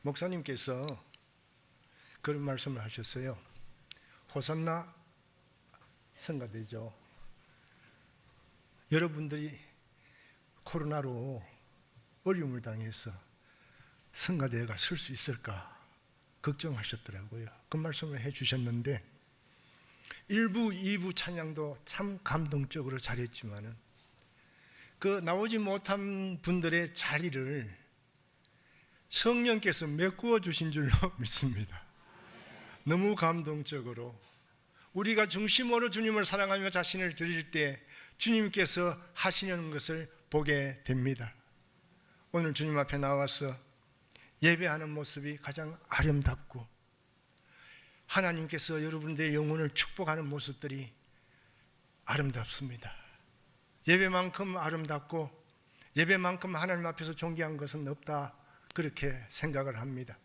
목사님께서 그런 말씀을 하셨어요. 호산나 성가대죠. 여러분들이 코로나로 어려움을 당해서 성가대가 설 수 있을까 걱정하셨더라고요. 그 말씀을 해주셨는데 1부, 2부 찬양도 참 감동적으로 잘했지만은 그 나오지 못한 분들의 자리를 성령께서 메꾸어 주신 줄로 믿습니다. 너무 감동적으로 우리가 중심으로 주님을 사랑하며 자신을 드릴 때 주님께서 하시는 것을 보게 됩니다. 오늘 주님 앞에 나와서 예배하는 모습이 가장 아름답고 하나님께서 여러분들의 영혼을 축복하는 모습들이 아름답습니다. 예배만큼 아름답고 예배만큼 하나님 앞에서 존귀한 것은 없다, 그렇게 생각을 합니다.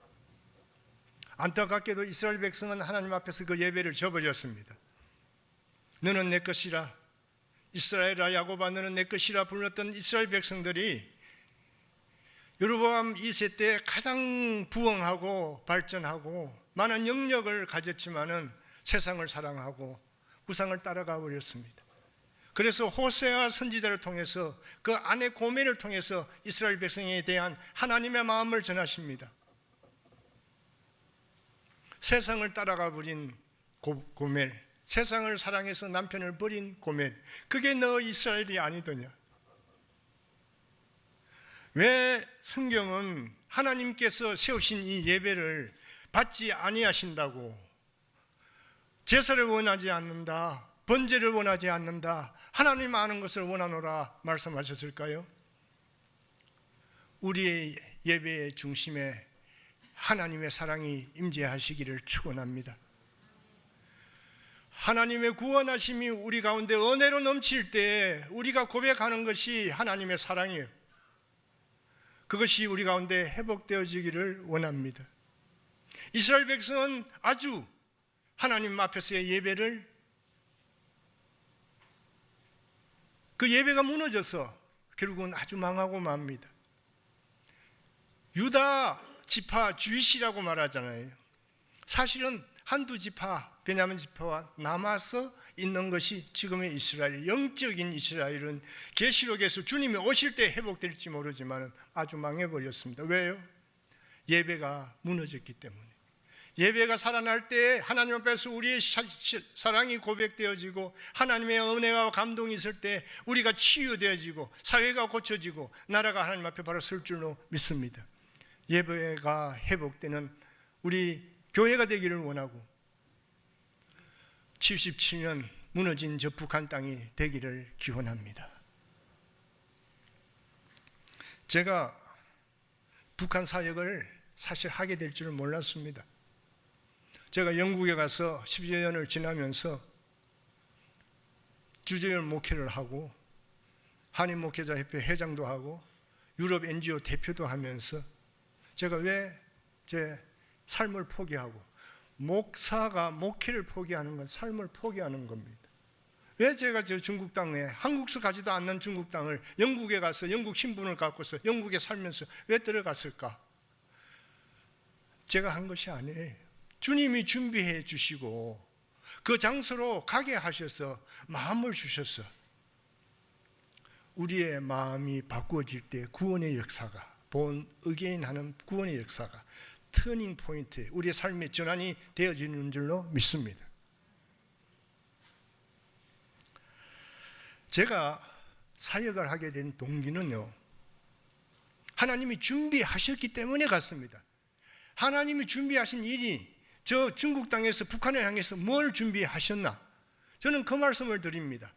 안타깝게도 이스라엘 백성은 하나님 앞에서 그 예배를 저버렸습니다. 너는 내 것이라, 이스라엘아 야곱아 너는 내 것이라 불렀던 이스라엘 백성들이 여로보암 2세 때 가장 부흥하고 발전하고 많은 영역을 가졌지만은 세상을 사랑하고 우상을 따라가 버렸습니다. 그래서 호세아 선지자를 통해서 그 아내 고멜을 통해서 이스라엘 백성에 대한 하나님의 마음을 전하십니다. 세상을 따라가 버린 고멜, 세상을 사랑해서 남편을 버린 고멜, 그게 너 이스라엘이 아니더냐? 왜 성경은 하나님께서 세우신 이 예배를 받지 아니하신다고, 제사를 원하지 않는다, 번제를 원하지 않는다, 하나님 아는 것을 원하노라 말씀하셨을까요? 우리의 예배의 중심에 하나님의 사랑이 임재하시기를 축원합니다. 하나님의 구원하심이 우리 가운데 은혜로 넘칠 때 우리가 고백하는 것이 하나님의 사랑이에요. 그것이 우리 가운데 회복되어지기를 원합니다. 이스라엘 백성은 아주 하나님 앞에서의 예배를, 그 예배가 무너져서 결국은 아주 망하고 맙니다. 유다 지파 주이시라고 말하잖아요. 사실은 한두 지파, 베냐민 지파와 남아서 있는 것이 지금의 이스라엘, 영적인 이스라엘은 계시록에서 주님이 오실 때 회복될지 모르지만 아주 망해버렸습니다. 왜요? 예배가 무너졌기 때문에. 예배가 살아날 때 하나님 앞에서 우리의 사랑이 고백되어지고 하나님의 은혜와 감동이 있을 때 우리가 치유되어지고 사회가 고쳐지고 나라가 하나님 앞에 바로 설 줄로 믿습니다. 예배가 회복되는 우리 교회가 되기를 원하고 77년 무너진 저 북한 땅이 되기를 기원합니다. 제가 북한 사역을 사실 하게 될 줄은 몰랐습니다. 제가 영국에 가서 10여 년을 지나면서 주재원 목회를 하고 한인 목회자협회 회장도 하고 유럽 NGO 대표도 하면서 제가 왜 제 삶을 포기하고, 목사가 목회를 포기하는 건 삶을 포기하는 겁니다. 왜 제가 저 중국 땅에, 한국서 가지도 않는 중국 땅을 영국에 가서 영국 신분을 갖고서 영국에 살면서 왜 들어갔을까? 제가 한 것이 아니에요. 주님이 준비해 주시고 그 장소로 가게 하셔서 마음을 주셔서 우리의 마음이 바꾸어질 때 구원의 역사가, 본 의개인하는 구원의 역사가 터닝 포인트, 우리의 삶의 전환이 되어지는 줄로 믿습니다. 제가 사역을 하게 된 동기는요, 하나님이 준비하셨기 때문에 갔습니다. 하나님이 준비하신 일이 저 중국 땅에서 북한을 향해서 뭘 준비하셨나? 저는 그 말씀을 드립니다.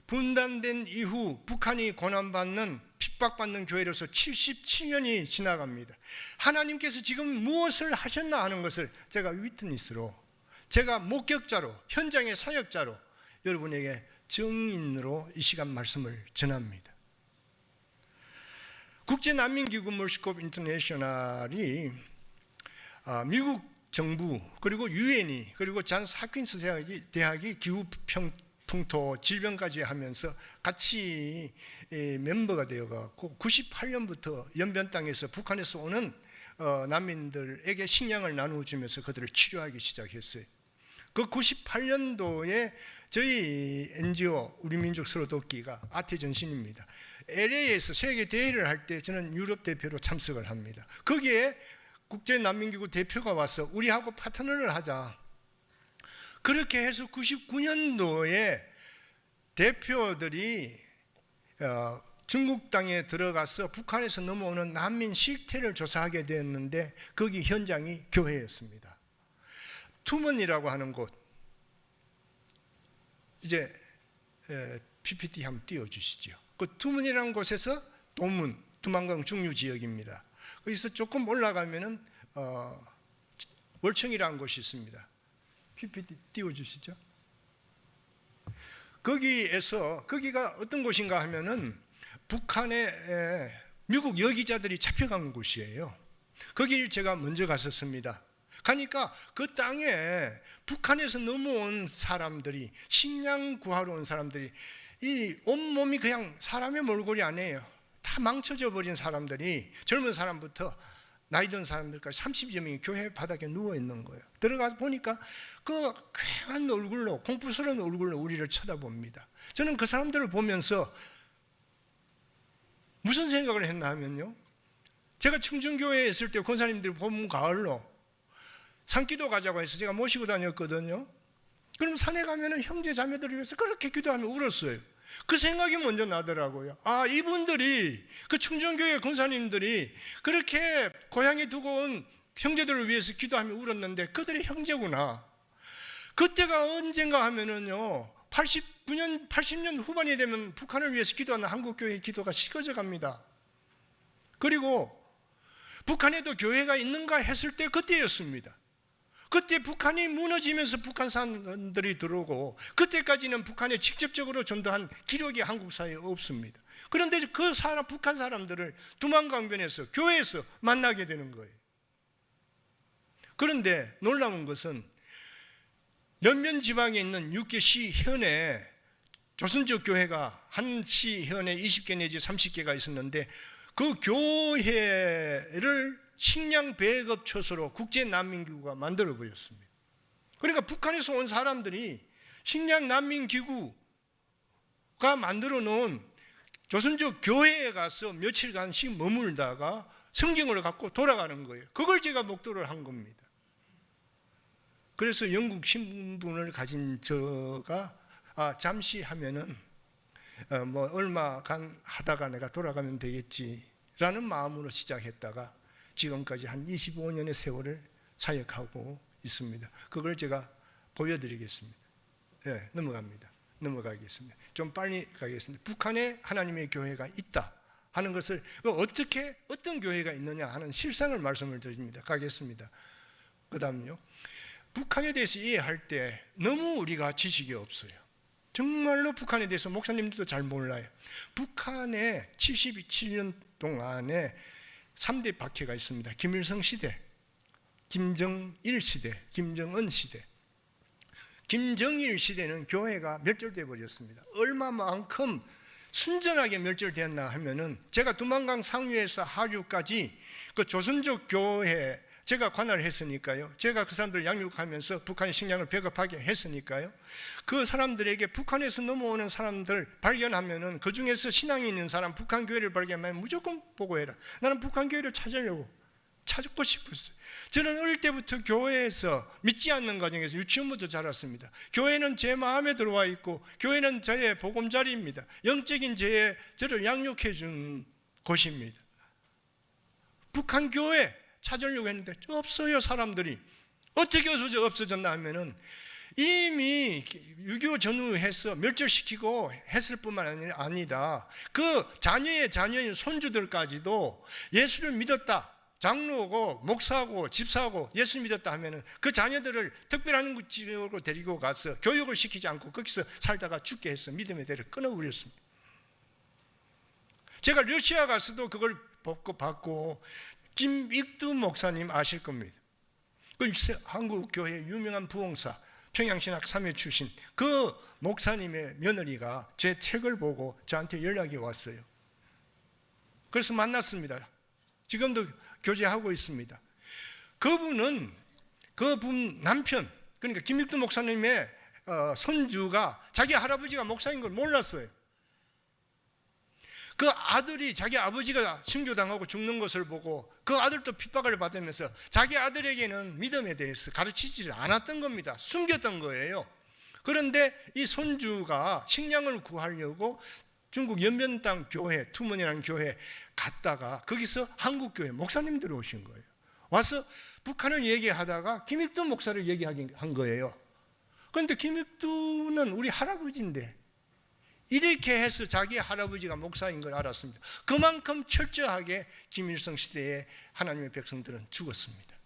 분단된 이후 북한이 고난받는, 핍박받는 교회로서 77년이 지나갑니다. 하나님께서 지금 무엇을 하셨나 하는 것을 제가 위트니스로, 제가 목격자로, 현장의 사역자로 여러분에게 증인으로 이 시간 말씀을 전합니다. 국제난민기구 멀시콥 인터내셔널이 미국 정부 그리고 유엔이 그리고 잔스 홉킨스 대학이 기후풍토 질병까지 하면서 같이 멤버가 되어갖고 98년부터 연변 땅에서 북한에서 오는 난민들에게 식량을 나누어주면서 그들을 치료하기 시작했어요. 그 98년도에 저희 NGO 우리 민족 서로 돕기가 아태전신입니다. LA에서 세계 대회를 할 때 저는 유럽 대표로 참석을 합니다. 거기에 국제난민기구 대표가 와서 우리하고 파트너를 하자. 그렇게 해서 99년도에 대표들이 중국 땅에 들어가서 북한에서 넘어오는 난민 실태를 조사하게 되었는데 거기 현장이 교회였습니다. 투먼이라고 하는 곳, 이제 PPT 한번 띄워주시죠. 그 투먼이라는 곳에서 도문, 두만강 중류 지역입니다. 거기서 조금 올라가면은 월청이라는 곳이 있습니다. PPT 띄워주시죠. 거기가 어떤 곳인가 하면은 북한의 미국 여기자들이 잡혀간 곳이에요. 거기를 제가 먼저 갔었습니다. 가니까 그 땅에 북한에서 넘어온 사람들이, 식량 구하러 온 사람들이, 이 온몸이 그냥 사람의 몰골이 아니에요. 다 망쳐져 버린 사람들이, 젊은 사람부터 나이 든 사람들까지 30여 명이 교회 바닥에 누워 있는 거예요. 들어가서 보니까 그 쾌한 얼굴로, 공포스러운 얼굴로 우리를 쳐다봅니다. 저는 그 사람들을 보면서 무슨 생각을 했나 하면요, 제가 충정교회에 있을 때 권사님들이 봄 가을로 산기도 가자고 해서 제가 모시고 다녔거든요. 그럼 산에 가면은 형제 자매들을 위해서 그렇게 기도하며 울었어요. 그 생각이 먼저 나더라고요. 아, 이분들이, 그 충정교회 권사님들이 그렇게 고향에 두고 온 형제들을 위해서 기도하며 울었는데 그들의 형제구나. 그때가 언젠가 하면은요, 89년, 80년 후반이 되면 북한을 위해서 기도하는 한국교회의 기도가 식어져 갑니다. 그리고 북한에도 교회가 있는가 했을 때 그때였습니다. 그때 북한이 무너지면서 북한 사람들이 들어오고, 그때까지는 북한에 직접적으로 전도한 기록이 한국 사회에 없습니다. 그런데 그 북한 사람들을 두만강변에서, 교회에서 만나게 되는 거예요. 그런데 놀라운 것은 연면 지방에 있는 6개 시현에 조선족 교회가 한 시현에 20개 내지 30개가 있었는데 그 교회를 식량 배급 처소로 국제난민기구가 만들어버렸습니다. 그러니까 북한에서 온 사람들이 식량 난민기구가 만들어 놓은 조선족 교회에 가서 며칠간씩 머물다가 성경을 갖고 돌아가는 거예요. 그걸 제가 목도를 한 겁니다. 그래서 영국 신분을 가진 저가 잠시 하면은 뭐 얼마간 하다가 내가 돌아가면 되겠지라는 마음으로 시작했다가 지금까지 한 25년의 세월을 사역하고 있습니다. 그걸 제가 보여드리겠습니다. 네, 넘어가겠습니다. 좀 빨리 가겠습니다. 북한에 하나님의 교회가 있다 하는 것을 어떻게, 어떤 교회가 있느냐 하는 실상을 말씀을 드립니다. 가겠습니다. 그 다음요, 북한에 대해서 이해할 때 너무 우리가 지식이 없어요. 정말로 북한에 대해서 목사님들도 잘 몰라요. 북한에 77년 동안에 3대 박해가 있습니다. 김일성 시대, 김정일 시대, 김정은 시대. 김정일 시대는 교회가 멸절되어 버렸습니다. 얼마만큼 순전하게 멸절되었나 하면은, 제가 두만강 상류에서 하류까지 그 조선족 교회 제가 관할을 했으니까요. 제가 그 사람들을 양육하면서 북한의 식량을 배급하게 했으니까요. 그 사람들에게 북한에서 넘어오는 사람들 발견하면은 그 중에서 신앙이 있는 사람, 북한 교회를 발견하면 무조건 보고해라. 나는 북한 교회를 찾고 싶었어요. 저는 어릴 때부터 교회에서 믿지 않는 과정에서 유치원부터 자랐습니다. 교회는 제 마음에 들어와 있고, 교회는 저의 보금자리입니다. 영적인 저를 양육해 준 곳입니다. 북한 교회 찾으려고 했는데 없어요. 사람들이 어떻게 없어졌나 하면은 이미 6.25 전후해서 멸절시키고 했을 뿐만 아니라 그 자녀의 자녀인 손주들까지도 예수를 믿었다, 장로고 목사고 집사고 예수 믿었다 하면은 그 자녀들을 특별한 지역으로 데리고 가서 교육을 시키지 않고 거기서 살다가 죽게 해서 믿음의 대를 끊어버렸습니다. 제가 러시아 가서도 그걸 받고, 김익두 목사님 아실 겁니다. 그 한국 교회 유명한 부흥사, 평양신학 3회 출신 그 목사님의 며느리가 제 책을 보고 저한테 연락이 왔어요. 그래서 만났습니다. 지금도 교제하고 있습니다. 그분 남편, 그러니까 김익두 목사님의 손주가 자기 할아버지가 목사인 걸 몰랐어요. 그 아들이 자기 아버지가 순교당하고 죽는 것을 보고 그 아들도 핍박을 받으면서 자기 아들에게는 믿음에 대해서 가르치지를 않았던 겁니다. 숨겼던 거예요. 그런데 이 손주가 식량을 구하려고 중국 연변당 교회, 투문이라는 교회 갔다가 거기서 한국교회 목사님들이 오신 거예요. 와서 북한을 얘기하다가 김익두 목사를 얘기한 거예요. 그런데 김익두는 우리 할아버지인데 이렇게 해서 자기 할아버지가 목사인 걸 알았습니다. 그만큼 철저하게 김일성 시대에 하나님의 백성들은 죽었습니다.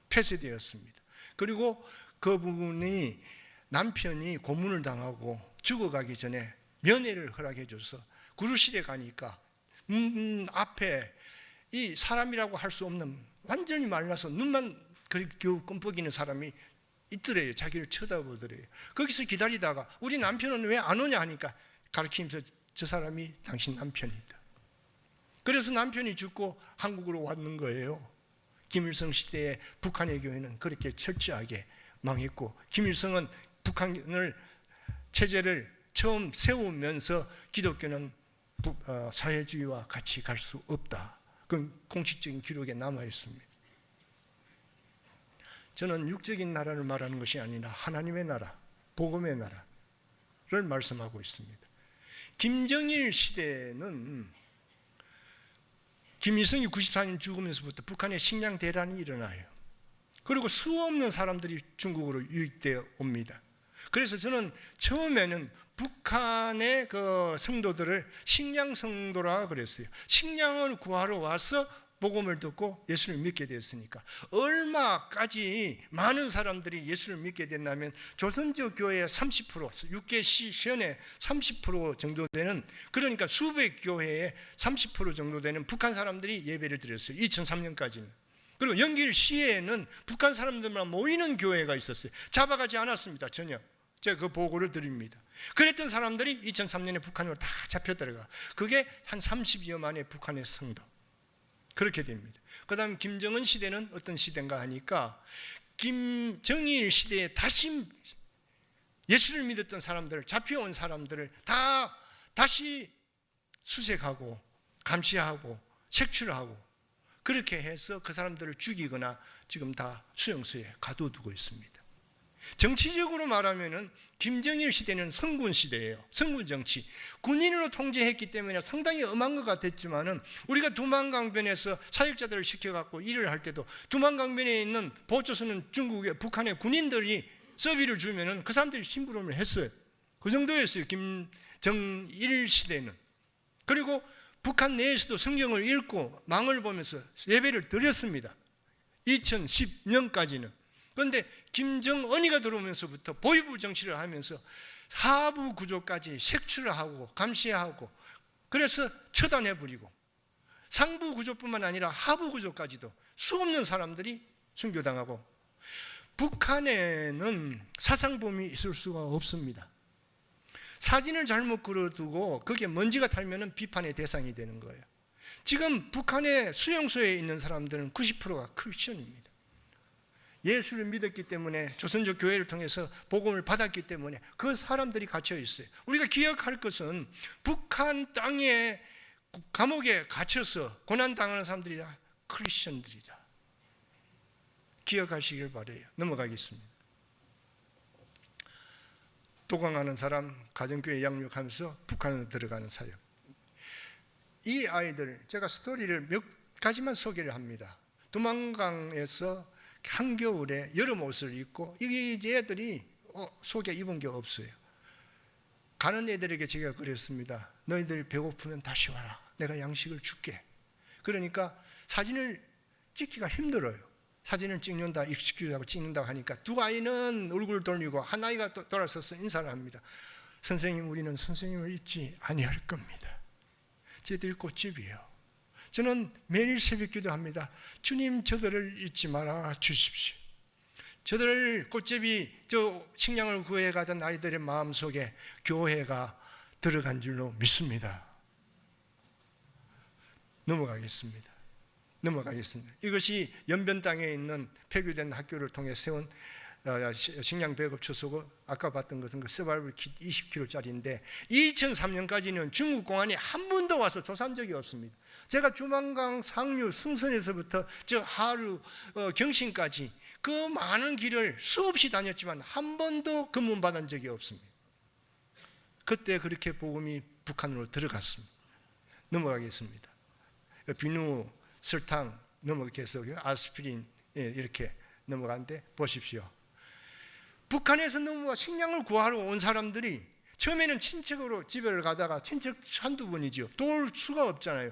폐쇄되었습니다. 그리고 그 부분이 남편이 고문을 당하고 죽어가기 전에 면회를 허락해 줘서 구루실에 가니까 앞에 이 사람이라고 할 수 없는 완전히 말라서 눈만 겨우 끔뻑이는 사람이 있더래요. 자기를 쳐다보더래요. 거기서 기다리다가 우리 남편은 왜 안 오냐 하니까 가르치면서 저 사람이 당신 남편이다. 그래서 남편이 죽고 한국으로 왔는 거예요. 김일성 시대에 북한의 교회는 그렇게 철저하게 망했고 김일성은 북한을 체제를 처음 세우면서 기독교는 사회주의와 같이 갈 수 없다. 그건 공식적인 기록에 남아 있습니다. 저는 육적인 나라를 말하는 것이 아니라 하나님의 나라, 복음의 나라를 말씀하고 있습니다. 김정일 시대는 김일성이 94년 죽으면서부터 북한에 식량 대란이 일어나요. 그리고 수없는 사람들이 중국으로 유입되어 옵니다. 그래서 저는 처음에는 북한의 그 성도들을 식량 성도라 그랬어요. 식량을 구하러 와서 복음을 듣고 예수를 믿게 되었으니까 얼마까지 많은 사람들이 예수를 믿게 됐냐면 조선족 교회의 30%, 6개 시현의 30% 정도 되는, 그러니까 수백 교회의 30% 정도 되는 북한 사람들이 예배를 드렸어요. 2003년까지는. 그리고 연길 시에는 북한 사람들만 모이는 교회가 있었어요. 잡아가지 않았습니다. 전혀. 제가 그 보고를 드립니다. 그랬던 사람들이 2003년에 북한으로 다 잡혀들어가. 그게 한 30여만의 북한의 성도. 그렇게 됩니다. 그 다음 김정은 시대는 어떤 시대인가 하니까 김정일 시대에 다시 예수를 믿었던 사람들, 잡혀온 사람들을 다 다시 수색하고 감시하고 색출하고 그렇게 해서 그 사람들을 죽이거나 지금 다 수용소에 가둬두고 있습니다. 정치적으로 말하면은 김정일 시대는 성군 시대예요. 성군 정치. 군인으로 통제했기 때문에 상당히 엄한 것 같았지만은 우리가 두만강변에서 사역자들을 시켜갖고 일을 할 때도 두만강변에 있는 보초소는 중국의 북한의 군인들이 서비를 주면은 그 사람들이 심부름을 했어요. 그 정도였어요. 김정일 시대는. 그리고 북한 내에서도 성경을 읽고 망을 보면서 예배를 드렸습니다. 2010년까지는. 그런데 김정은이가 들어오면서부터 보위부 정치를 하면서 하부 구조까지 색출을 하고 감시하고 그래서 처단해버리고 상부 구조뿐만 아니라 하부 구조까지도 수없는 사람들이 순교당하고 북한에는 사상범위 있을 수가 없습니다. 사진을 잘못 걸어두고 거기에 먼지가 달면 비판의 대상이 되는 거예요. 지금 북한의 수용소에 있는 사람들은 90%가 크리스천입니다. 예수를 믿었기 때문에 조선족 교회를 통해서 복음을 받았기 때문에 그 사람들이 갇혀 있어요. 우리가 기억할 것은 북한 땅에 감옥에 갇혀서 고난당하는 사람들이 다 크리스천들이다. 기억하시길 바라요. 넘어가겠습니다. 도강하는 사람, 가정교회 양육하면서 북한으로 들어가는 사역. 이 아이들, 제가 스토리를 몇 가지만 소개를 합니다. 두만강에서 한겨울에 여름 옷을 입고 이 애들이 속에 입은 게 없어요. 가는 애들에게 제가 그랬습니다. 너희들 배고프면 다시 와라. 내가 양식을 줄게. 그러니까 사진을 찍기가 힘들어요. 사진을 찍는다, 익스큐즈하고 찍는다고 하니까 두 아이는 얼굴을 돌리고 한 아이가 돌아서서 인사를 합니다. 선생님, 우리는 선생님을 잊지 아니할 겁니다. 쟤들이 꽃집이에요. 저는 매일 새벽 기도합니다. 주님, 저들을 잊지 말아 주십시오. 저들을 꽃제비 저 식량을 구해 가던 아이들의 마음속에 교회가 들어간 줄로 믿습니다. 넘어가겠습니다. 넘어가겠습니다. 이것이 연변 땅에 있는 폐교된 학교를 통해 세운 식량 배급 초소고, 아까 봤던 것은 그 서바이벌 킷 20kg짜리인데 2003년까지는 중국 공안이 한 번도 와서 조사한 적이 없습니다. 제가 주만강, 상류, 승선에서부터 저 하루, 경신까지 그 많은 길을 수없이 다녔지만 한 번도 검문받은 적이 없습니다. 그때 그렇게 복음이 북한으로 들어갔습니다. 넘어가겠습니다. 비누, 설탕 넘어가서 아스피린 이렇게 넘어가는데 보십시오. 북한에서 넘어와 식량을 구하러 온 사람들이 처음에는 친척으로 집에를 가다가, 친척 한두 분이죠. 도울 수가 없잖아요.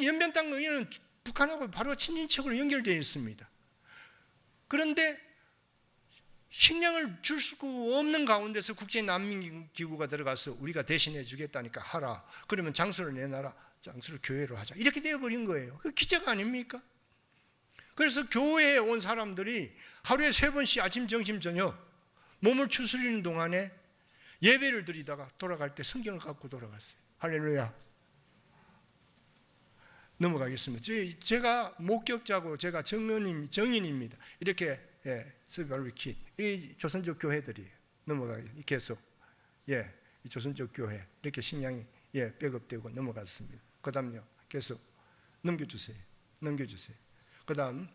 연변 땅 의회는 북한하고 바로 친인척으로 연결되어 있습니다. 그런데 식량을 줄 수 없는 가운데서 국제난민기구가 들어가서 우리가 대신해 주겠다니까 하라. 그러면 장소를 내놔라. 장소를 교회로 하자. 이렇게 되어버린 거예요. 그 기적 아닙니까? 그래서 교회에 온 사람들이 하루에 3번씩 아침, 점심, 저녁 몸을 추스리는 동안에 예배를 드리다가 돌아갈 때 성경을 갖고 돌아갔어요. 할렐루야. 넘어가겠습니다. 제가 목격자고 제가 정인입니다. 이렇게 서바이벌 킷, 이 조선족 교회들이에요. 넘어가겠습니다. 계속 이 조선족 교회 이렇게 식량이 백업되고 넘어갔습니다. 그 다음요, 계속 넘겨주세요. 그 다음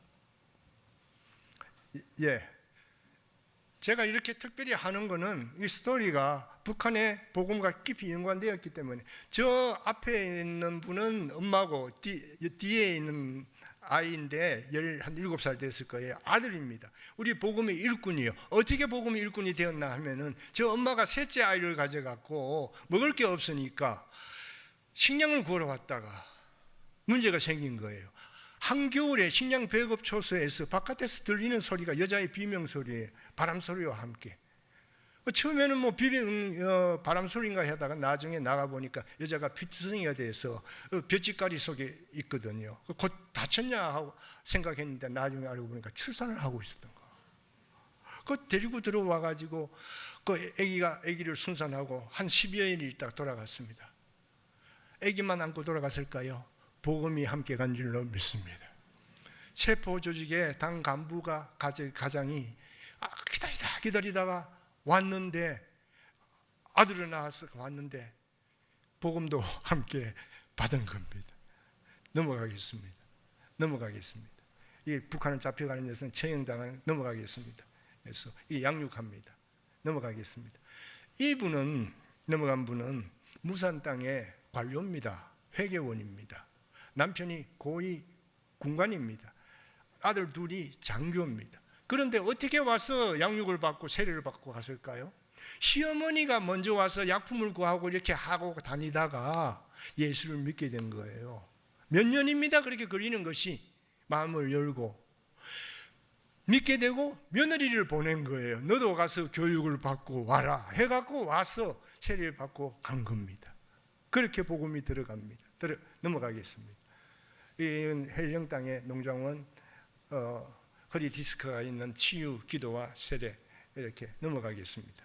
제가 이렇게 특별히 하는 거는 이 스토리가 북한의 복음과 깊이 연관되었기 때문에, 저 앞에 있는 분은 엄마고 뒤에 있는 아이인데 한 7살 됐을 거예요. 아들입니다. 우리 복음의 일꾼이요. 어떻게 복음의 일꾼이 되었나 하면은, 저 엄마가 셋째 아이를 가져갖고 먹을 게 없으니까 식량을 구하러 왔다가 문제가 생긴 거예요. 한겨울에 식량 배급 초소에서 바깥에서 들리는 소리가 여자의 비명소리예요. 바람소리와 함께. 처음에는 뭐 바람소리인가 하다가 나중에 나가보니까 여자가 피투성이가 돼서 볏짚가리 속에 있거든요. 곧 다쳤냐 하고 생각했는데 나중에 알고 보니까 출산을 하고 있었던 거예요. 그 데리고 들어와가지고 그 아기를 순산하고 한 10여일 있다가 돌아갔습니다. 아기만 안고 돌아갔을까요? 복음이 함께 간 줄로 믿습니다. 체포조직의 당 간부가 가장이 기다리다가 왔는데, 아들을 낳아서 왔는데 복음도 함께 받은 겁니다. 넘어가겠습니다. 이 북한은 잡혀가는 데서는 처형당하는, 넘어가겠습니다. 그래서 이 양육합니다. 넘어가겠습니다. 이분은, 넘어간 분은 무산 땅의 관료입니다. 회계원입니다. 남편이 고위 군관입니다. 아들 둘이 장교입니다. 그런데 어떻게 와서 양육을 받고 세례를 받고 갔을까요? 시어머니가 먼저 와서 약품을 구하고 이렇게 하고 다니다가 예수를 믿게 된 거예요. 몇 년입니다. 그렇게 그리는 것이. 마음을 열고 믿게 되고 며느리를 보낸 거예요. 너도 가서 교육을 받고 와라 해갖고 와서 세례를 받고 간 겁니다. 그렇게 복음이 들어갑니다. 넘어가겠습니다. 이 해령 땅의 농장원, 허리 디스크가 있는 치유 기도와 세례, 이렇게 넘어가겠습니다.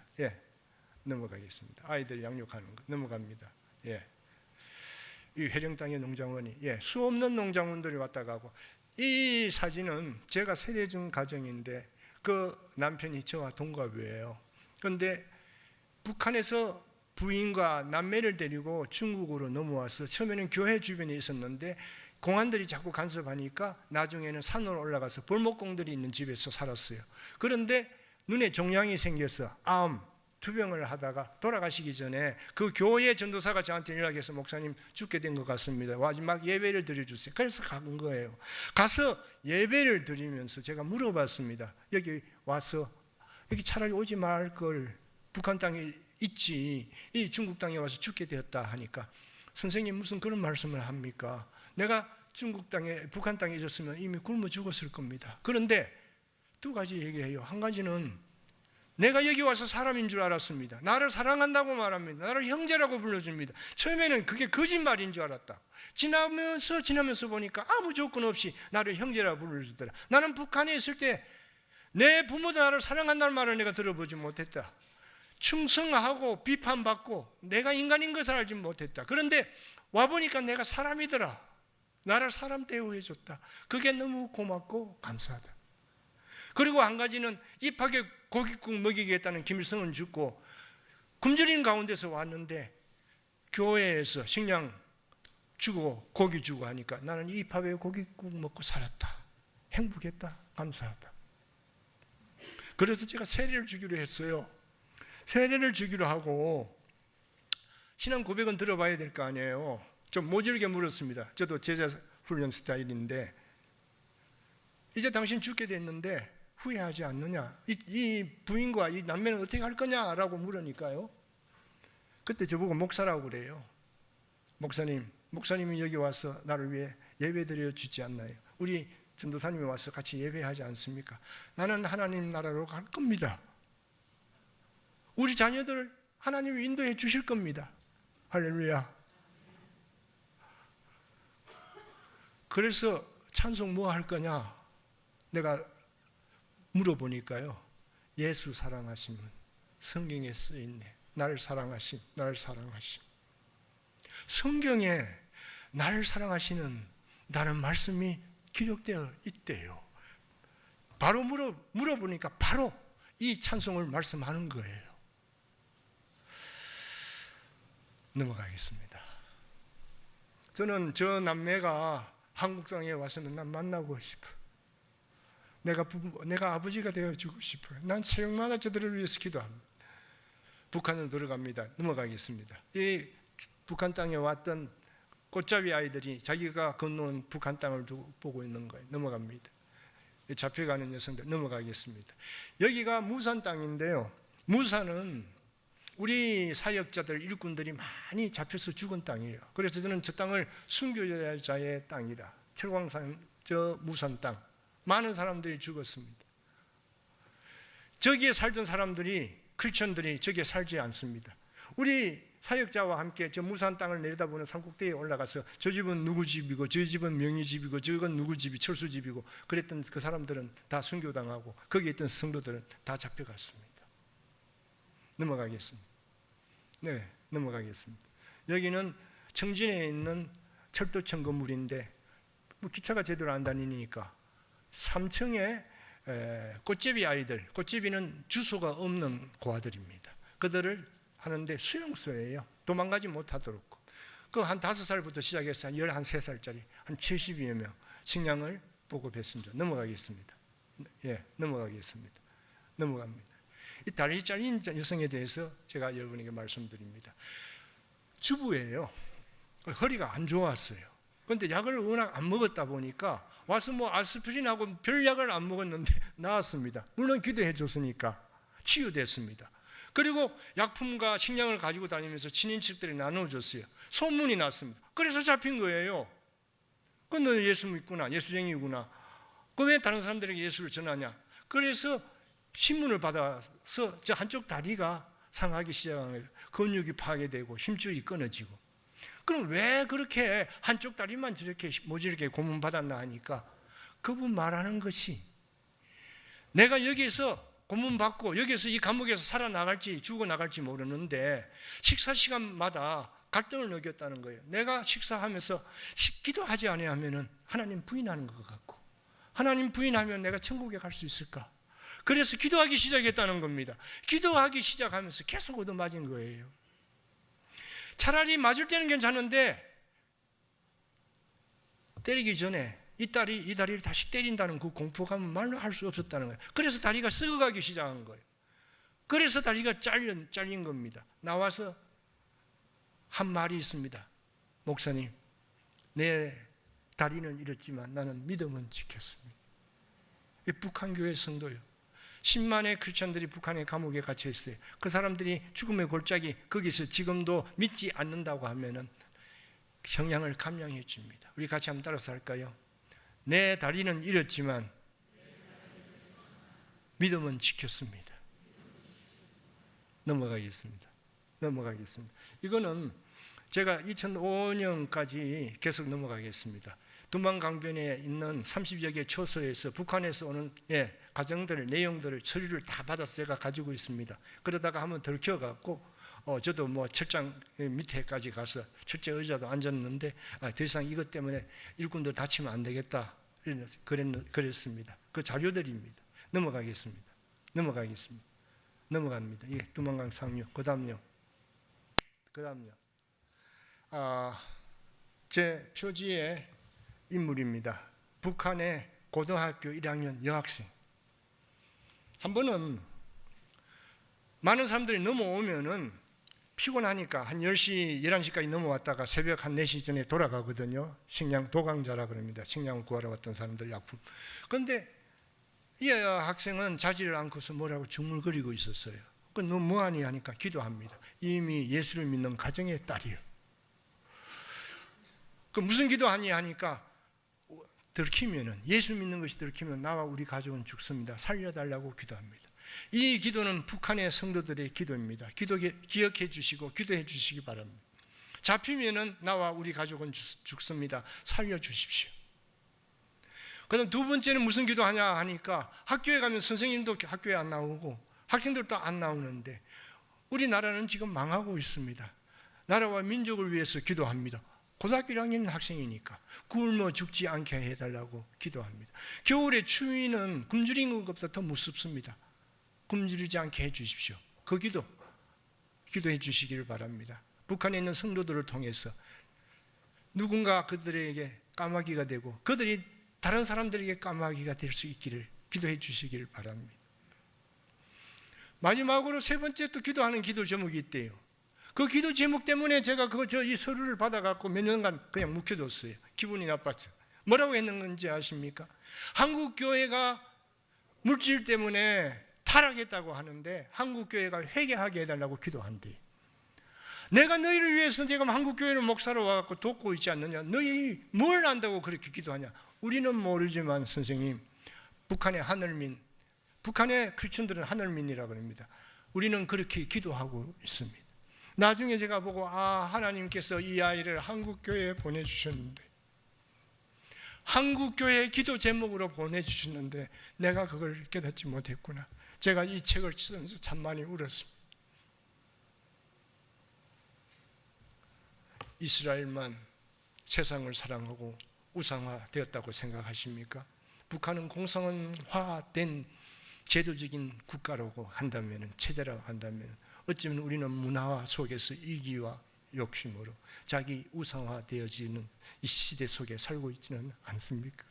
넘어가겠습니다. 아이들 양육하는 거 넘어갑니다. 이 해령 땅의 농장원이 수 없는 농장원들이 왔다 가고, 이 사진은 제가 세례 중 가정인데 그 남편이 저와 동갑이에요. 그런데 북한에서 부인과 남매를 데리고 중국으로 넘어와서 처음에는 교회 주변에 있었는데 공안들이 자꾸 간섭하니까 나중에는 산으로 올라가서 벌목공들이 있는 집에서 살았어요. 그런데 눈에 종양이 생겨서 암 투병을 하다가 돌아가시기 전에 그 교회 전도사가 저한테 연락해서 목사님 죽게 된 것 같습니다. 마지막 예배를 드려주세요. 그래서 간 거예요. 가서 예배를 드리면서 제가 물어봤습니다. 여기 와서 여기 차라리 오지 말 걸, 북한 땅에 있지, 이 중국 땅에 와서 죽게 되었다 하니까 선생님 무슨 그런 말씀을 합니까? 내가 중국 땅에, 북한 땅에 있었으면 이미 굶어 죽었을 겁니다. 그런데 두 가지 얘기해요. 한 가지는 내가 여기 와서 사람인 줄 알았습니다. 나를 사랑한다고 말합니다. 나를 형제라고 불러줍니다. 처음에는 그게 거짓말인 줄 알았다. 지나면서 보니까 아무 조건 없이 나를 형제라고 불러주더라. 나는 북한에 있을 때 내 부모도 나를 사랑한다는 말을 내가 들어보지 못했다. 충성하고 비판받고 내가 인간인 것을 알지 못했다. 그런데 와보니까 내가 사람이더라. 나를 사람 대우해줬다. 그게 너무 고맙고 감사하다. 그리고 한 가지는 입하게 고깃국 먹이겠다는 김일성은 죽고 굶주린 가운데서 왔는데 교회에서 식량 주고 고기 주고 하니까 나는 입하게 고깃국 먹고 살았다. 행복했다. 감사하다. 그래서 제가 세례를 주기로 했어요. 세례를 주기로 하고 신앙 고백은 들어봐야 될 거 아니에요. 좀 모질게 물었습니다. 저도 제자 훈련 스타일인데 이제 당신 죽게 됐는데 후회하지 않느냐? 이 부인과 이 남매는 어떻게 할 거냐라고 물으니까요. 그때 저보고 목사라고 그래요. 목사님이 여기 와서 나를 위해 예배드려 주지 않나요? 우리 전도사님이 와서 같이 예배하지 않습니까? 나는 하나님 나라로 갈 겁니다. 우리 자녀들을 하나님이 인도해 주실 겁니다. 할렐루야. 그래서 찬송 뭐 할 거냐? 내가 물어보니까요. 예수 사랑하심은 성경에 쓰여있네. 나를 사랑하심, 나를 사랑하심. 성경에 나를 사랑하시는 다른 말씀이 기록되어 있대요. 바로 물어보니까 바로 이 찬송을 말씀하는 거예요. 넘어가겠습니다. 저는 저 남매가 한국 땅에 와서는 난 만나고 싶어. 내가 아버지가 되어주고 싶어요. 난 새벽마다 저들을 위해서 기도합니다. 북한으로 들어갑니다. 넘어가겠습니다. 이 북한 땅에 왔던 꽃잡이 아이들이 자기가 건너온 북한 땅을 보고 있는 거예요. 넘어갑니다. 잡혀가는 여성들 넘어가겠습니다. 여기가 무산 땅인데요. 무산은 우리 사역자들 일꾼들이 많이 잡혀서 죽은 땅이에요. 그래서 저는 저 땅을 순교자의 땅이라, 철광산 저 무산 땅, 많은 사람들이 죽었습니다. 저기에 살던 사람들이, 크리스천들이 저기에 살지 않습니다. 우리 사역자와 함께 저 무산 땅을 내려다보는 산꼭대기에 올라가서 저 집은 누구 집이고 저 집은 명희 집이고 저건 누구 집이 철수 집이고 그랬던 그 사람들은 다 순교당하고 거기에 있던 성도들은 다 잡혀갔습니다. 넘어가겠습니다. 네, 넘어가겠습니다. 여기는 청진에 있는 철도청 건물인데 뭐 기차가 제대로 안 다니니까 3층에 꽃제비 아이들, 꽃제비는 주소가 없는 고아들입니다. 그들을 하는데 수용소예요. 도망가지 못하도록. 그 한 5살부터 시작해서 한 13살짜리 한 70여 명 식량을 보급했습니다. 넘어가겠습니다. 예, 넘어가겠습니다. 넘어갑니다. 이 다리 잘린 여성에 대해서 제가 여러분에게 말씀드립니다. 주부예요. 허리가 안 좋았어요. 그런데 약을 워낙 안 먹었다 보니까 와서 뭐 아스피린하고 별 약을 안 먹었는데 나았습니다. 물론 기도해 줬으니까 치유됐습니다. 그리고 약품과 식량을 가지고 다니면서 친인척들이 나눠줬어요. 소문이 났습니다. 그래서 잡힌 거예요. 그 너 예수 믿구나, 예수쟁이구나. 그 왜 다른 사람들에게 예수를 전하냐? 그래서 신문을 받아서 저 한쪽 다리가 상하기 시작한 거예요. 근육이 파괴되고 힘줄이 끊어지고. 그럼 왜 그렇게 한쪽 다리만 저렇게 모질게 고문받았나 하니까 그분 말하는 것이 내가 여기에서 고문받고 여기서 이 감옥에서 살아나갈지 죽어나갈지 모르는데 식사 시간마다 갈등을 느꼈다는 거예요. 내가 식사하면서 기도하지 아니하면 하나님 부인하는 것 같고 하나님 부인하면 내가 천국에 갈 수 있을까? 그래서 기도하기 시작했다는 겁니다. 기도하기 시작하면서 계속 얻어맞은 거예요. 차라리 맞을 때는 괜찮은데 때리기 전에 이 다리를 다시 때린다는 그 공포감은 말로 할 수 없었다는 거예요. 그래서 다리가 썩어가기 시작한 거예요. 그래서 다리가 잘린 겁니다. 나와서 한 말이 있습니다. 목사님, 내 다리는 잃었지만 나는 믿음은 지켰습니다. 이 북한 교회 성도요. 10만의 크리스천들이 북한의 감옥에 갇혀 있어요. 그 사람들이 죽음의 골짜기 거기서 지금도 믿지 않는다고 하면은 형량을 감량해 줍니다. 우리 같이 한번 따라서 할까요? 내 다리는 잃었지만 믿음은 지켰습니다. 넘어가겠습니다. 이거는 제가 2005년까지 계속 넘어가겠습니다. 두만강변에 있는 30여 개 초소에서 북한에서 오는 가정들, 내용들을 서류를 다 받아서 제가 가지고 있습니다. 그러다가 한번 들켜갖고 저도 뭐 철장 밑에까지 가서 철제 의자도 앉았는데 더 이상 이것 때문에 일꾼들 다치면 안 되겠다 그랬습니다. 그 자료들입니다. 넘어가겠습니다. 넘어갑니다. 예, 두만강 상류. 그 다음요. 제 표지의 인물입니다. 북한의 고등학교 1학년 여학생. 한 번은 많은 사람들이 넘어오면은 피곤하니까 한 10시, 11시까지 넘어왔다가 새벽 한 4시 전에 돌아가거든요. 식량 도강자라 그럽니다. 식량을 구하러 왔던 사람들 약품. 그런데 이 학생은 자지를 않고서 뭐라고 중물거리고 있었어요. 그 너 뭐하니 하니까 기도합니다. 이미 예수를 믿는 가정의 딸이에요. 그 무슨 기도하니 하니까 들키면은 예수 믿는 것이 들키면 나와 우리 가족은 죽습니다. 살려달라고 기도합니다. 이 기도는 북한의 성도들의 기도입니다. 기억해 주시고 기도해 주시기 바랍니다. 잡히면은 나와 우리 가족은 죽습니다. 살려주십시오. 그다음 두 번째는 무슨 기도하냐 하니까 학교에 가면 선생님도 학교에 안 나오고 학생들도 안 나오는데 우리나라는 지금 망하고 있습니다. 나라와 민족을 위해서 기도합니다. 고등학교 1학년 학생이니까 굶어 죽지 않게 해달라고 기도합니다. 겨울에 추위는 굶주리는 것보다 더 무섭습니다. 굶주리지 않게 해주십시오. 그 기도해 주시기를 바랍니다. 북한에 있는 성도들을 통해서 누군가 그들에게 까마귀가 되고 그들이 다른 사람들에게 까마귀가 될 수 있기를 기도해 주시기를 바랍니다. 마지막으로 세 번째 또 기도하는 기도 제목이 있대요. 그 기도 제목 때문에 제가 이 서류를 받아갖고 몇 년간 그냥 묵혀뒀어요. 기분이 나빴죠. 뭐라고 했는 건지 아십니까? 한국교회가 물질 때문에 타락했다고 하는데 한국교회가 회개하게 해달라고 기도한대. 내가 너희를 위해서 지금 한국교회를 목사로 와갖고 돕고 있지 않느냐? 너희 뭘 안다고 그렇게 기도하냐? 우리는 모르지만 선생님, 북한의 하늘민, 북한의 크리스천들은 하늘민이라고 합니다. 우리는 그렇게 기도하고 있습니다. 나중에 제가 보고 하나님께서 이 아이를 한국교회에 보내주셨는데 한국교회 기도 제목으로 보내주셨는데 내가 그걸 깨닫지 못했구나. 제가 이 책을 쓰면서 참 많이 울었습니다. 이스라엘만 세상을 사랑하고 우상화되었다고 생각하십니까? 북한은 공산화된 제도적인 국가라고 한다면, 체제라고 한다면 어쩌면 우리는 문화화 속에서 이기와 욕심으로 자기 우상화되어지는 이 시대 속에 살고 있지는 않습니까?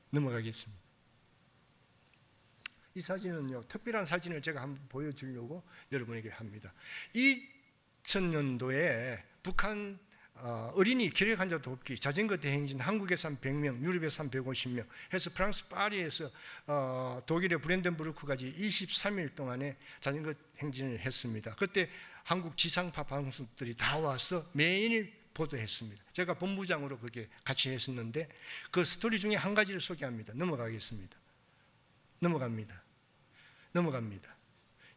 넘어가겠습니다. 이 사진은요, 특별한 사진을 제가 한번 보여주려고 여러분에게 합니다. 2000년도에 북한 어린이 기력 환자 돕기 자전거 대행진 한국에서 100명, 유럽에서 150명 해서 프랑스 파리에서 독일의 브랜덴부르크까지 23일 동안에 자전거 행진을 했습니다. 그때 한국 지상파 방송들이 다 와서 매일 보도했습니다. 제가 본부장으로 그게 같이 했었는데 그 스토리 중에 한 가지를 소개합니다. 넘어갑니다.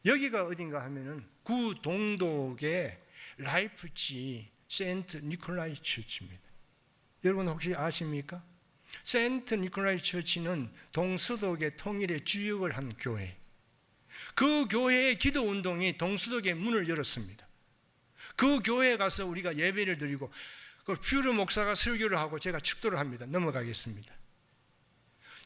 여기가 어딘가 하면은 구동독의 라이프치 세인트 니콜라이 처치입니다. 여러분 혹시 아십니까? 세인트 니콜라이 처치는 동서독의 통일의 주역을 한 교회. 그 교회의 기도 운동이 동서독의 문을 열었습니다. 그 교회에 가서 우리가 예배를 드리고 그 퓨르 목사가 설교를 하고 제가 축도를 합니다. 넘어가겠습니다.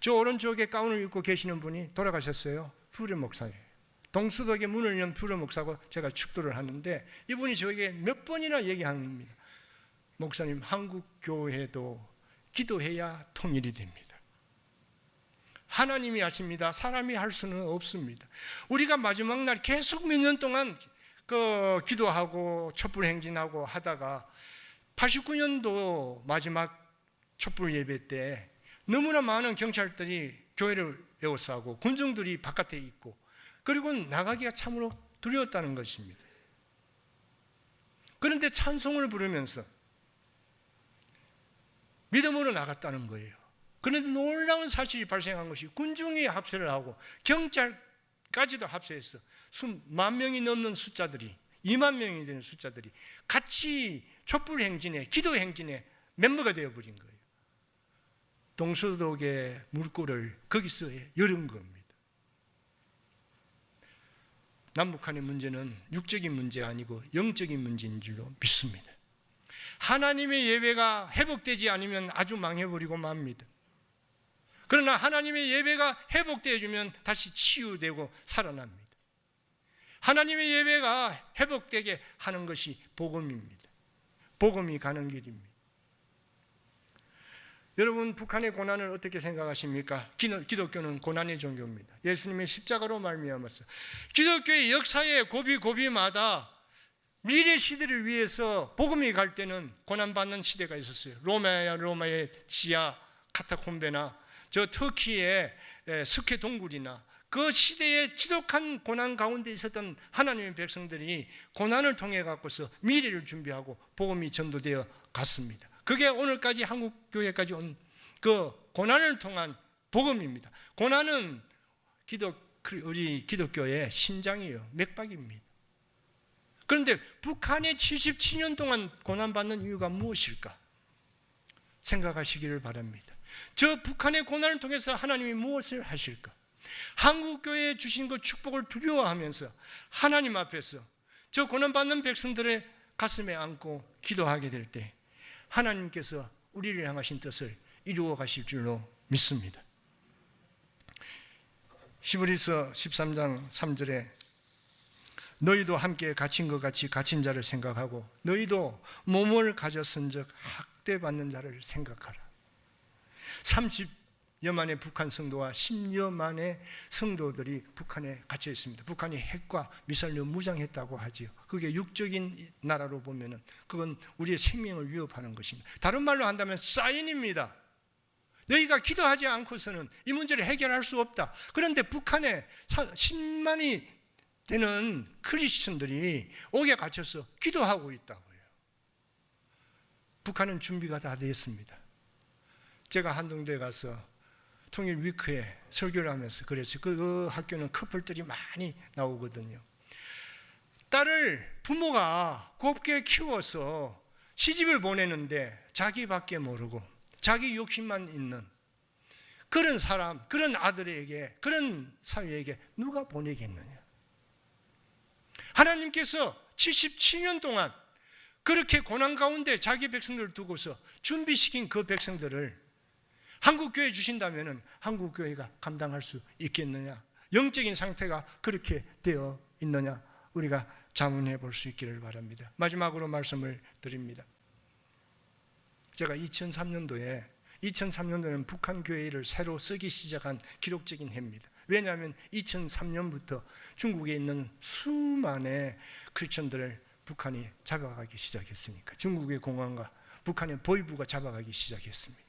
저 오른쪽에 가운을 입고 계시는 분이 돌아가셨어요. 퓨르 목사예요. 동수덕의 문을 연 퓨르 목사고 제가 축도를 하는데 이분이 저에게 몇 번이나 얘기합니다. 목사님, 한국 교회도 기도해야 통일이 됩니다. 하나님이 하십니다. 사람이 할 수는 없습니다. 우리가 마지막 날 계속 몇 년 동안 기도하고 촛불 행진하고 하다가 89년도 마지막 촛불 예배 때 너무나 많은 경찰들이 교회를 에워싸고 군중들이 바깥에 있고 그리고 나가기가 참으로 두려웠다는 것입니다. 그런데 찬송을 부르면서 믿음으로 나갔다는 거예요. 그런데 놀라운 사실이 발생한 것이 군중이 합세를 하고 경찰까지도 합세해서 10,000명이 넘는 숫자들이 20,000명이 되는 숫자들이 같이 촛불 행진에 기도 행진에 멤버가 되어버린 거예요. 동서독의 물꼬를 거기서 열은 겁니다. 남북한의 문제는 육적인 문제가 아니고 영적인 문제인 줄로 믿습니다. 하나님의 예배가 회복되지 않으면 아주 망해버리고 맙니다. 그러나 하나님의 예배가 회복되어주면 다시 치유되고 살아납니다. 하나님의 예배가 회복되게 하는 것이 복음입니다. 복음이 가는 길입니다. 여러분, 북한의 고난을 어떻게 생각하십니까? 기독교는 고난의 종교입니다. 예수님의 십자가로 말미암아서 기독교의 역사의 고비고비마다 미래 시대를 위해서 복음이 갈 때는 고난받는 시대가 있었어요. 로마의 지하 카타콤베나 저 터키의 석회 동굴이나 그 시대의 지독한 고난 가운데 있었던 하나님의 백성들이 고난을 통해 갖고서 미래를 준비하고 복음이 전도되어 갔습니다. 그게 오늘까지 한국 교회까지 온 그 고난을 통한 복음입니다. 고난은 우리 기독교의 심장이에요. 맥박입니다. 그런데 북한이 77년 동안 고난받는 이유가 무엇일까? 생각하시기를 바랍니다. 저 북한의 고난을 통해서 하나님이 무엇을 하실까? 한국교회에 주신 그 축복을 두려워하면서 하나님 앞에서 저 고난받는 백성들의 가슴에 안고 기도하게 될 때 하나님께서 우리를 향하신 뜻을 이루어 가실 줄로 믿습니다. 히브리서 13장 3절에 너희도 함께 갇힌 것 같이 갇힌 자를 생각하고 너희도 몸을 가졌은즉 학대받는 자를 생각하라. 30여만의 북한 성도와 10여만의 성도들이 북한에 갇혀 있습니다. 북한이 핵과 미사일로 무장했다고 하지요. 그게 육적인 나라로 보면은 그건 우리의 생명을 위협하는 것입니다. 다른 말로 한다면 사인입니다. 너희가 기도하지 않고서는 이 문제를 해결할 수 없다. 그런데 북한에 10만이 되는 크리스천들이 옥에 갇혀서 기도하고 있다고요. 북한은 준비가 다 되었습니다. 제가 한동대에 가서 통일 위크에 설교를 하면서 그랬어요. 그 학교는 커플들이 많이 나오거든요. 딸을 부모가 곱게 키워서 시집을 보내는데 자기밖에 모르고 자기 욕심만 있는 그런 사람, 그런 아들에게, 그런 사위에게 누가 보내겠느냐? 하나님께서 77년 동안 그렇게 고난 가운데 자기 백성들을 두고서 준비시킨 그 백성들을 한국교회에 주신다면 한국교회가 감당할 수 있겠느냐? 영적인 상태가 그렇게 되어 있느냐? 우리가 자문해 볼 수 있기를 바랍니다. 마지막으로 말씀을 드립니다. 제가 2003년도에는 북한 교회를 새로 쓰기 시작한 기록적인 해입니다. 왜냐하면 2003년부터 중국에 있는 수많은 크리스천들을 북한이 잡아가기 시작했으니까. 중국의 공안과 북한의 보위부가 잡아가기 시작했습니다.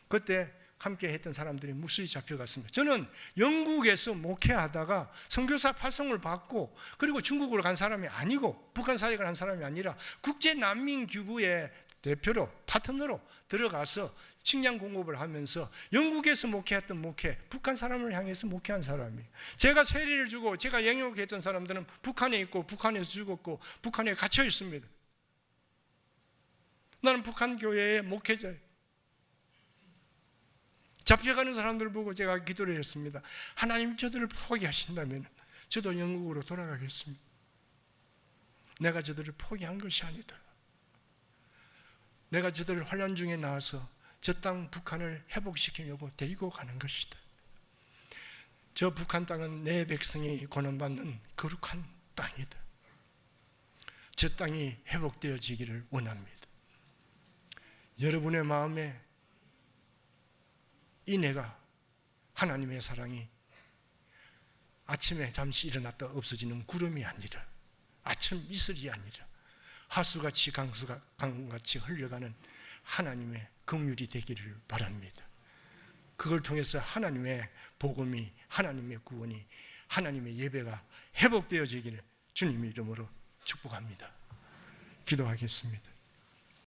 그때 함께 했던 사람들이 무수히 잡혀갔습니다. 저는 영국에서 목회하다가 선교사 파송을 받고 그리고 중국으로 간 사람이 아니고 북한 사역을 한 사람이 아니라 국제난민기구의 대표로 파트너로 들어가서 식량 공급을 하면서 영국에서 목회했던 북한 사람을 향해서 목회한 사람이에요. 제가 세례를 주고 제가 영역했던 사람들은 북한에 있고 북한에서 죽었고 북한에 갇혀 있습니다. 나는 북한 교회의 목회자예요. 잡혀가는 사람들을 보고 제가 기도를 했습니다. 하나님 저들을 포기하신다면 저도 영국으로 돌아가겠습니다. 내가 저들을 포기한 것이 아니다. 내가 저들을 환난 중에 나와서 저 땅 북한을 회복시키려고 데리고 가는 것이다. 저 북한 땅은 내 백성이 고난받는 거룩한 땅이다. 저 땅이 회복되어지기를 원합니다. 여러분의 마음에 이내가 하나님의 사랑이 아침에 잠시 일어났다 없어지는 구름이 아니라 아침 이슬이 아니라 하수같이 강같이 흘러가는 하나님의 긍휼이 되기를 바랍니다. 그걸 통해서 하나님의 복음이, 하나님의 구원이, 하나님의 예배가 회복되어지기를 주님의 이름으로 축복합니다. 기도하겠습니다.